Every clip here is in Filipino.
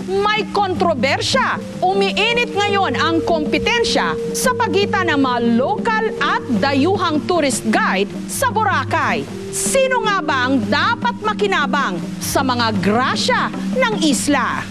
May kontrobersya. Umiinit ngayon ang kompetensya sa pagitan ng mga local at dayuhang tourist guide sa Boracay. Sino nga ba ang dapat makinabang sa mga grasya ng isla?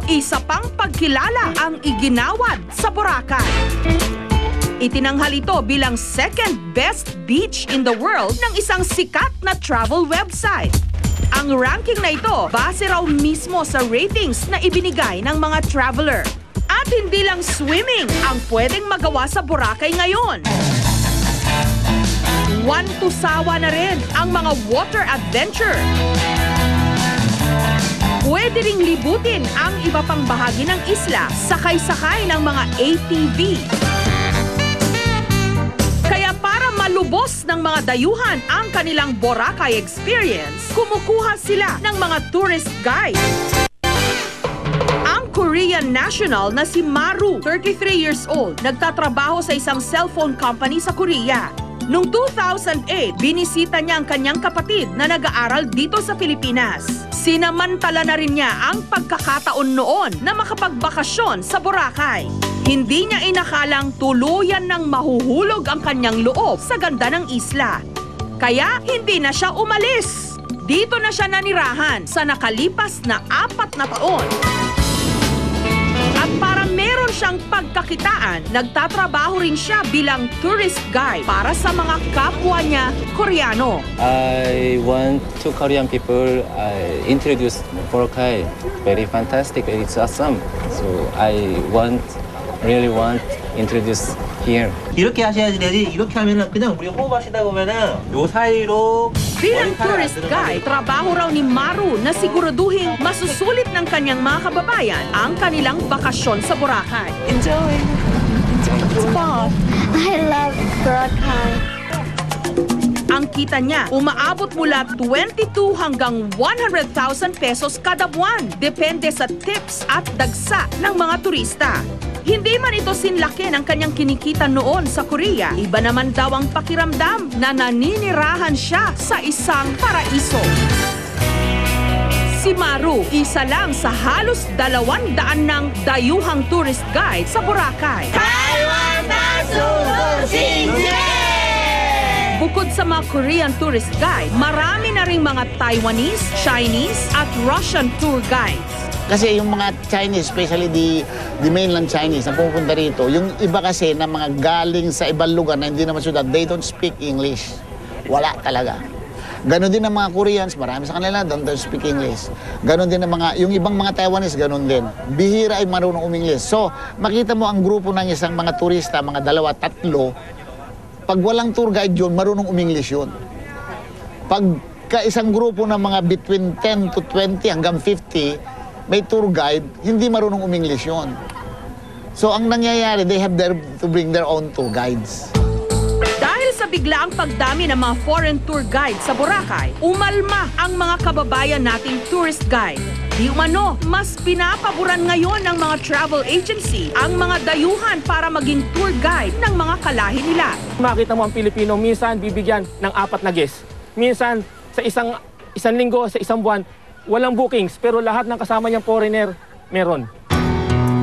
Isa pang pagkilala ang iginawad sa Boracay. Itinanghal ito bilang second best beach in the world ng isang sikat na travel website. Ang ranking na ito base raw mismo sa ratings na ibinigay ng mga traveler. At hindi lang swimming ang pwedeng magawa sa Boracay ngayon. One to sawa na rin ang mga water adventure. Pwede ring libutin ang iba pang bahagi ng isla, sakay-sakay ng mga ATV. Kaya para malubos ng mga dayuhan ang kanilang Boracay experience, kumukuha sila ng mga tourist guide. Ang Korean national na si Maru, 33 years old, nagtatrabaho sa isang cellphone company sa Korea. Noong 2008, binisita niya ang kanyang kapatid na nag-aaral dito sa Pilipinas. Sinamantala na rin niya ang pagkakataon noon na makapagbakasyon sa Boracay. Hindi niya inakalang tuluyan ng mahuhulog ang kanyang loob sa ganda ng isla. Kaya hindi na siya umalis. Dito na siya nanirahan sa nakalipas na 4 na taon. At para meron siyang pagkakitaan, nagtatrabaho rin siya bilang tourist guide para sa mga kapwa niya Koreano. I want to Korean people introduce Boracay. Very fantastic. It's awesome. So I really want introduce here. 이렇게 하셔야지 되지. 이렇게 하면은 그냥 우리 호흡하시다 보면은 요 사이로 Bilang tourist guide, trabaho raw ni Maru na siguraduhin masusulit ng kanyang mga kababayan ang kanilang bakasyon sa Boracay. Enjoy. It's fun. I love Boracay. Ang kita niya, umaabot mula 22 hanggang 100,000 pesos kada buwan. Depende sa tips at dagsa ng mga turista. Hindi man ito sinlaki ng kanyang kinikita noon sa Korea. Iba naman daw ang pakiramdam na naninirahan siya sa isang paraiso. Si Maru, isa lang sa halos 200 ng dayuhang tourist guide sa Boracay. Bukod sa mga Korean tourist guide, marami na ring mga Taiwanese, Chinese at Russian tour guides. Kasi yung mga Chinese, especially the mainland Chinese na pupunta rito, yung iba kasi na mga galing sa ibang lugar na hindi naman syudad, they don't speak English. Wala talaga. Ganon din ang mga Koreans, marami sa kanila don't speak English. Ganon din ang yung ibang mga Taiwanese, ganon din. Bihira ay marunong umingles. So, makita mo ang grupo ng isang mga turista, mga 2, 3, pag walang tour guide yun, marunong umingles yun. Pag isang grupo ng mga between 10 to 20 hanggang 50, may tour guide, hindi marunong umingles yun. So, ang nangyayari, they have to bring their own tour guides. Dahil sa biglaang pagdami ng mga foreign tour guide sa Boracay, umalma ang mga kababayan nating tourist guide. Di umano, mas pinapaboran ngayon ng mga travel agency ang mga dayuhan para maging tour guide ng mga kalahi nila. Makita mo ang Pilipino, minsan bibigyan ng 4 na guest. Minsan, sa isang linggo, sa isang buwan, walang bookings, pero lahat ng kasama niyang foreigner, meron.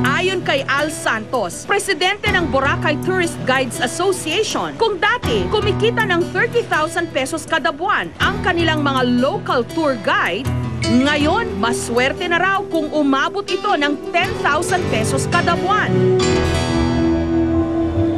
Ayon kay Al Santos, presidente ng Boracay Tourist Guides Association, kung dati kumikita ng 30,000 pesos kada buwan ang kanilang mga local tour guide, ngayon maswerte na raw kung umabot ito ng 10,000 pesos kada buwan.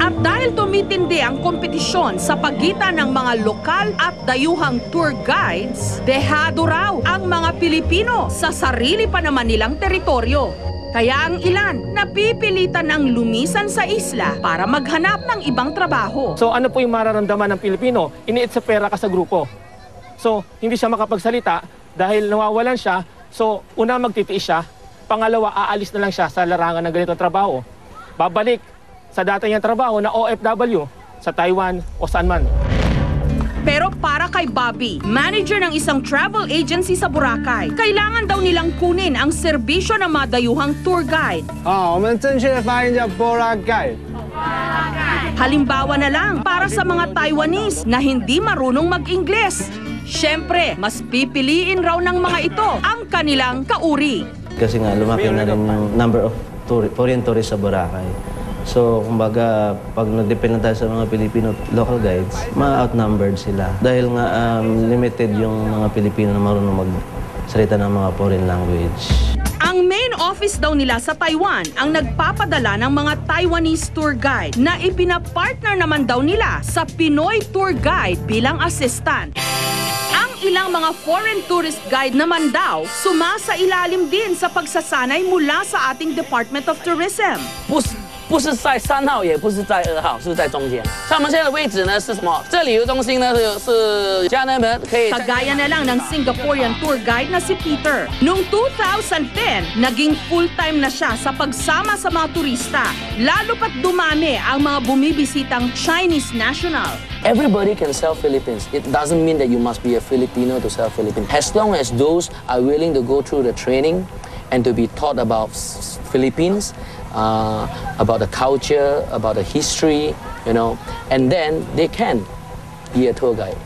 At dahil tumitindi ang kompetisyon sa pagitan ng mga lokal at dayuhang tour guides, dehado raw ang mga Pilipino sa sarili pa naman nilang teritoryo. Kaya ang ilan napipilitan ng lumisan sa isla para maghanap ng ibang trabaho. So ano po yung mararamdaman ng Pilipino? Iniit sa pera ka sa grupo. So hindi siya makapagsalita dahil nawawalan siya. So una magtitiis siya, pangalawa aalis na lang siya sa larangan ng ganitong trabaho. Babalik sa dati niyang trabaho na OFW sa Taiwan o saan man. Pero para kay Bobby, manager ng isang travel agency sa Boracay. Kailangan daw nilang kunin ang serbisyo ng mga dayuhang tour guide. 我们正确的发音叫 Boracay。 Halimbawa na lang para sa mga Taiwanese na hindi marunong mag-Ingles. Siyempre, mas pipiliin raw ng mga ito ang kanilang kauri. Kasi nga lumaki na rin yung number of foreign tourists sa Boracay. So, kumbaga, pag nag-depend na tayo sa mga Filipino local guides, ma-outnumbered sila. Dahil nga limited yung mga Pilipino na marunong magsalita ng mga foreign language. Ang main office daw nila sa Taiwan ang nagpapadala ng mga Taiwanese tour guide na ipinapartner naman daw nila sa Pinoy tour guide bilang assistant. Ang ilang mga foreign tourist guide naman daw sumasa-ilalim din sa pagsasanay mula sa ating Department of Tourism. 不是在3号，也不是在2号，是在中间。像我们现在的位置呢是什么？这旅游中心呢是家人们可以。 Kagaya na lang ng Singaporean tour guide na si Peter. Noong 2010, naging full-time na siya sa pagsama sa mga turista. Lalo pat dumami ang mga bumibisitang Chinese national. Everybody can sell Philippines. It doesn't mean that you must be a Filipino to sell Philippines. As long as those are willing to go through the training and to be taught about Philippines, about the culture, about the history, you know, and then they can be a tour guide.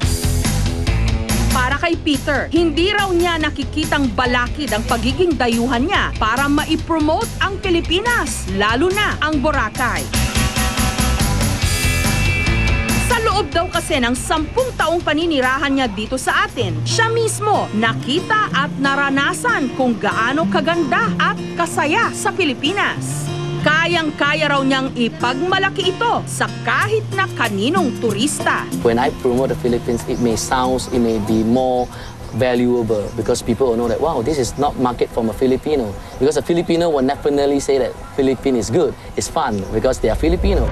Para kay Peter, hindi raw niya nakikitang balakid ang pagiging dayuhan niya para maipromote ang Pilipinas, lalo na ang Boracay. Sa loob daw kasi ng 10 taong paninirahan niya dito sa atin, siya mismo nakita at naranasan kung gaano kaganda at kasaya sa Pilipinas. Kayang-kaya raw niyang ipagmalaki ito sa kahit na kaninong turista. When I promote the Philippines, it may be more valuable because people will know that, wow, this is not market from a Filipino. Because a Filipino will definitely say that Philippines is good, it's fun because they are Filipino.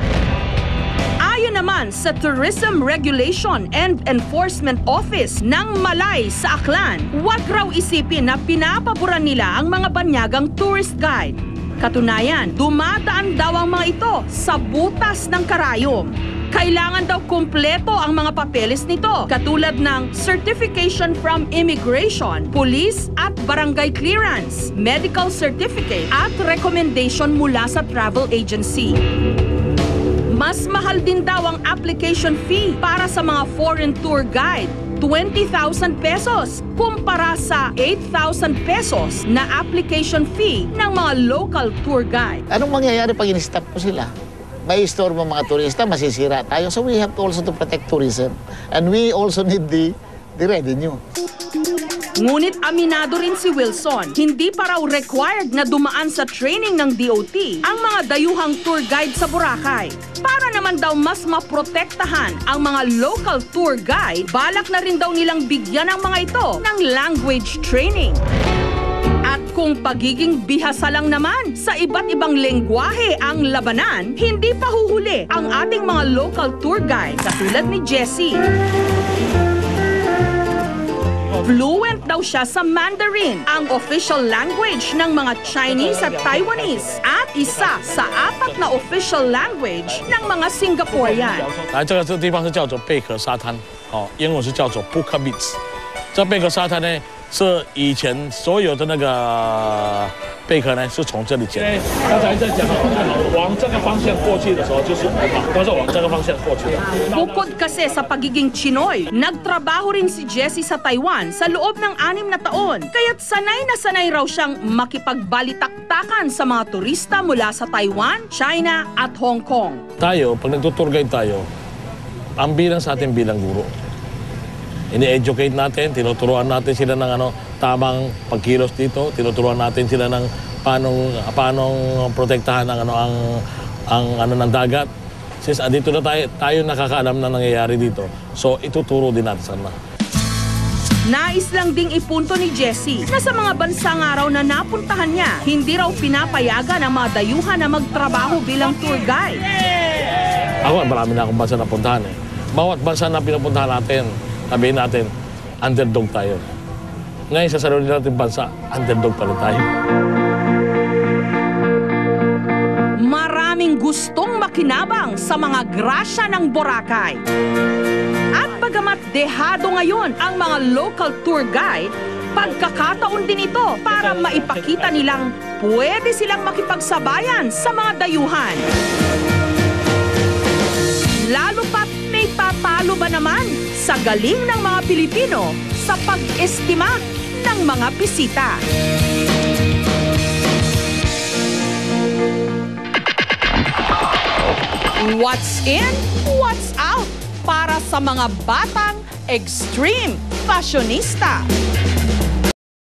Ayon naman sa Tourism Regulation and Enforcement Office ng Malay sa Aklan, huwag raw isipin na pinapaboran nila ang mga banyagang tourist guide. Katunayan, dumadaan daw ang mga ito sa butas ng karayom. Kailangan daw kumpleto ang mga papeles nito, katulad ng certification from immigration, police at barangay clearance, medical certificate at recommendation mula sa travel agency. Mas mahal din daw ang application fee para sa mga foreign tour guide, 20,000 pesos kumpara sa 8,000 pesos na application fee ng mga local tour guide. Anong mangyayari pag in-stop po sila? May istorbo mga turista, masisira tayo. So we have to also to protect tourism. And we also need the revenue. Ngunit aminado rin si Wilson, hindi pa raw required na dumaan sa training ng DOT ang mga dayuhang tour guide sa Boracay. Para naman daw mas maprotektahan ang mga local tour guide, balak na rin daw nilang bigyan ang mga ito ng language training. At kung pagiging bihasa lang naman sa iba't ibang lengguwahe ang labanan, hindi pa huhuli ang ating mga local tour guide katulad ni Jessie. Fluent daw siya sa Mandarin, ang official language ng mga Chinese at Taiwanese, at isa sa 4 na official language ng mga Singaporean. 这个地方是叫做贝壳沙滩，英文是叫做 Puka Beach。这贝壳沙滩呢，是以前所有的那个贝壳呢是从这里捡的。刚才在讲往这个方向过去的时候，就是都是往这个方向过去的。 Bukod kasi sa pagiging Chinoy, nagtrabaho rin si Jessie sa Taiwan sa loob ng 6 na taon. Kaya't sanay na sanay raw siyang makipagbalitaktakan sa mga turista mula sa Taiwan, China at Hong Kong. Tayo, pag nagtutour guide tayo, ang bilang sa atin bilang guro. Ini-educate natin, tinuturuan natin sila ng tamang pagkilos dito, tinuturuan natin sila ng paano protektahan ang ng dagat. Since andito na tayo nakakaalam na nangyayari dito, so ituturo din natin sana. Nais lang ding ipunto ni Jessie na sa mga bansang araw na napuntahan niya, hindi raw pinapayagan ang mga dayuhan na magtrabaho bilang tour guide. Ako, marami na akong bansa na puntahan eh. Bawat bansa na pinupuntahan natin, sabihin natin, underdog tayo. Ngayon sa sarili natin bansa, underdog pa rin tayo. maraming gustong makinabang sa mga grasya ng Boracay. At bagamat dehado ngayon ang mga local tour guide, pagkakataon din ito para maipakita nilang pwede silang makipagsabayan sa mga dayuhan. Lalo pat may papalo ba naman sa galing ng mga Pilipino sa pag-estima ng mga bisita. What's in, what's out para sa mga batang extreme fashionista.